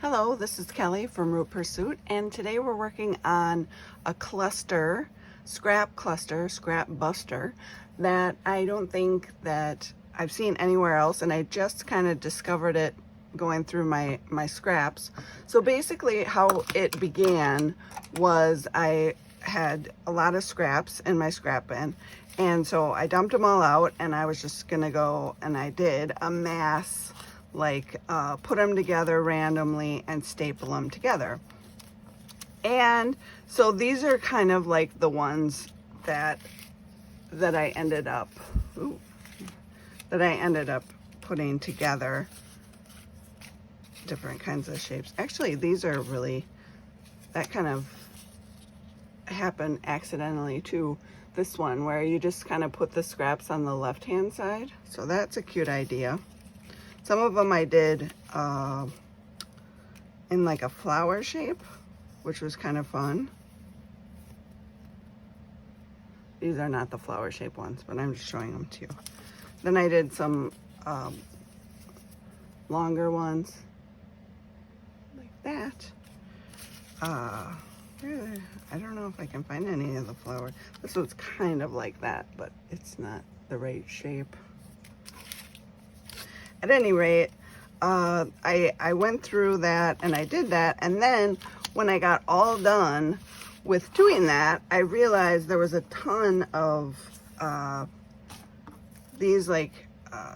Hello, this is Kelly from Root Pursuit, and today we're working on a scrap buster, that I don't think that I've seen anywhere else, and I just kind of discovered it going through my scraps. So basically how it began was I had a lot of scraps in my scrap bin, and so I dumped them all out, and I was just gonna go, and I did a mass, like put them together randomly and staple them together. And so these are kind of like the ones that I ended up putting together, different kinds of shapes. Actually, these are really, that kind of happened accidentally too. This one where you just kind of put the scraps on the left hand side, so that's a cute idea. Some of them I did in like a flower shape, which was kind of fun. These are not the flower shape ones, but I'm just showing them to you. Then I did some longer ones like that. I don't know if I can find any of the flower. This one's kind of like that, but it's not the right shape. At any rate, I went through that and I did that, and then when I got all done with doing that, I realized there was a ton of these like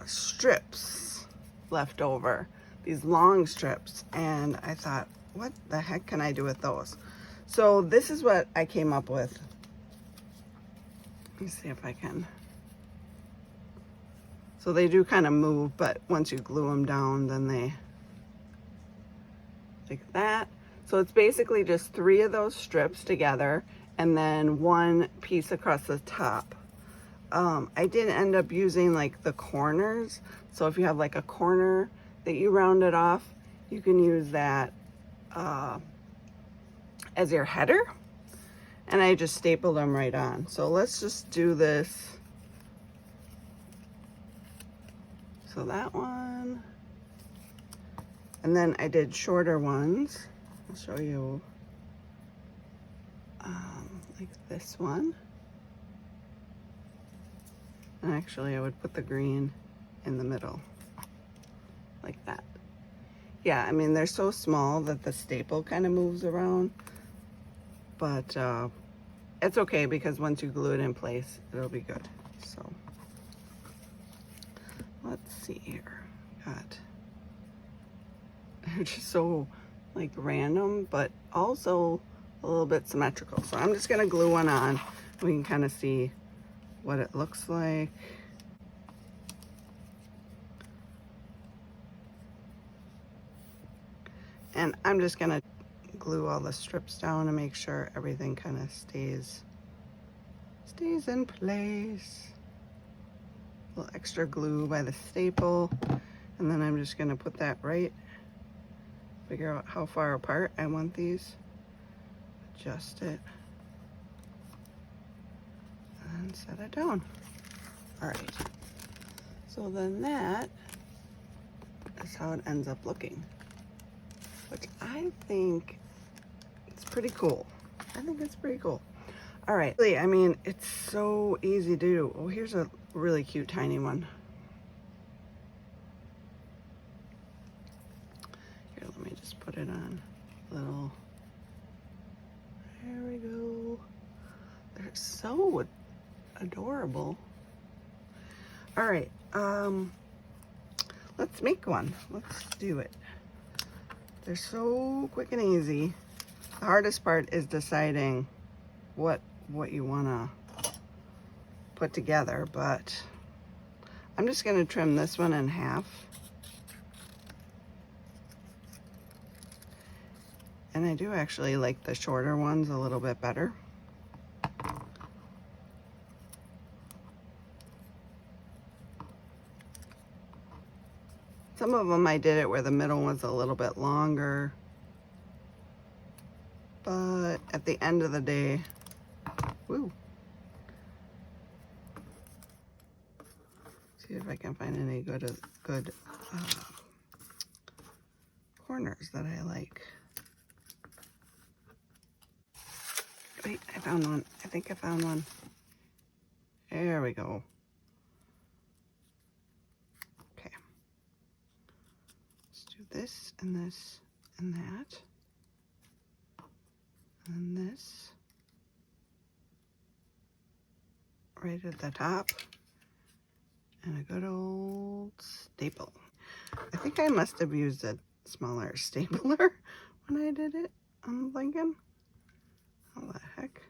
strips left over, these long strips, and I thought, what the heck can I do with those? So this is what I came up with. Let me see if I can. So they do kind of move, but once you glue them down, then they, like that. So it's basically just 3 of those strips together and then 1 piece across the top. I did end up using like the corners. So if you have like a corner that you rounded off, you can use that as your header. And I just stapled them right on. So let's just do this. So that one, and then I did shorter ones. I'll show you like this one. And actually I would put the green in the middle like that. Yeah, I mean, they're so small that the staple kind of moves around, but it's okay because once you glue it in place, it'll be good. So let's see here. They're just so like random, but also a little bit symmetrical. So I'm just gonna glue one on. We can kind of see what it looks like. And I'm just gonna glue all the strips down and make sure everything kind of stays in place. A little extra glue by the staple, and then I'm just gonna put that right, figure out how far apart I want these, adjust it, and set it down. All right, so then that is how it ends up looking, which I think it's pretty cool. I think it's pretty cool. All right, I mean, it's so easy to do. Oh, here's a really cute tiny one. Here, let me just put it on a little. There we go. They're so adorable. All right, let's make one. Let's do it. They're so quick and easy. The hardest part is deciding what you want to put together, but I'm just going to trim this one in half. And I do actually like the shorter ones a little bit better. Some of them I did it where the middle was a little bit longer, but at the end of the day, woo. See if I can find any good corners that I like. Wait, I found one. I think I found one. There we go. Okay. Let's do this and this and that. And this. Right at the top. And a good old staple. I think I must have used a smaller stapler when I did it. I'm thinking. How the heck?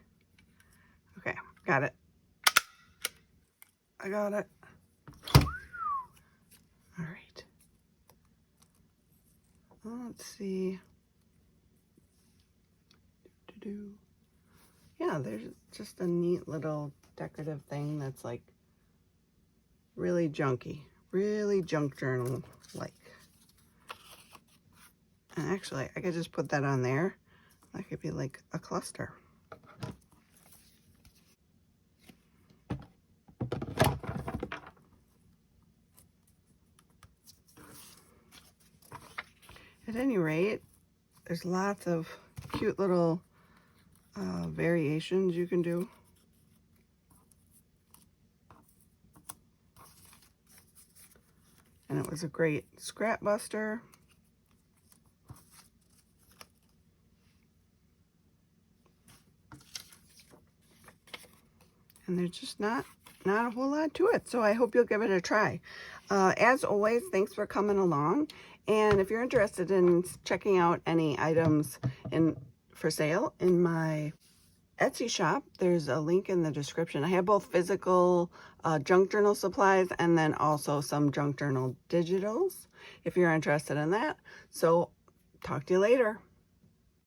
Okay, got it. I got it. All right. Let's see. Yeah, there's just a neat little decorative thing that's like really junky, really junk journal like. And actually, I could just put that on there. That could be like a cluster. At any rate, there's lots of cute little variations you can do. And it was a great scrap buster. And there's just not a whole lot to it. So I hope you'll give it a try. As always, thanks for coming along. And if you're interested in checking out any items for sale in my Etsy shop, there's a link in the description. I have both physical junk journal supplies and then also some junk journal digitals if you're interested in that. So talk to you later.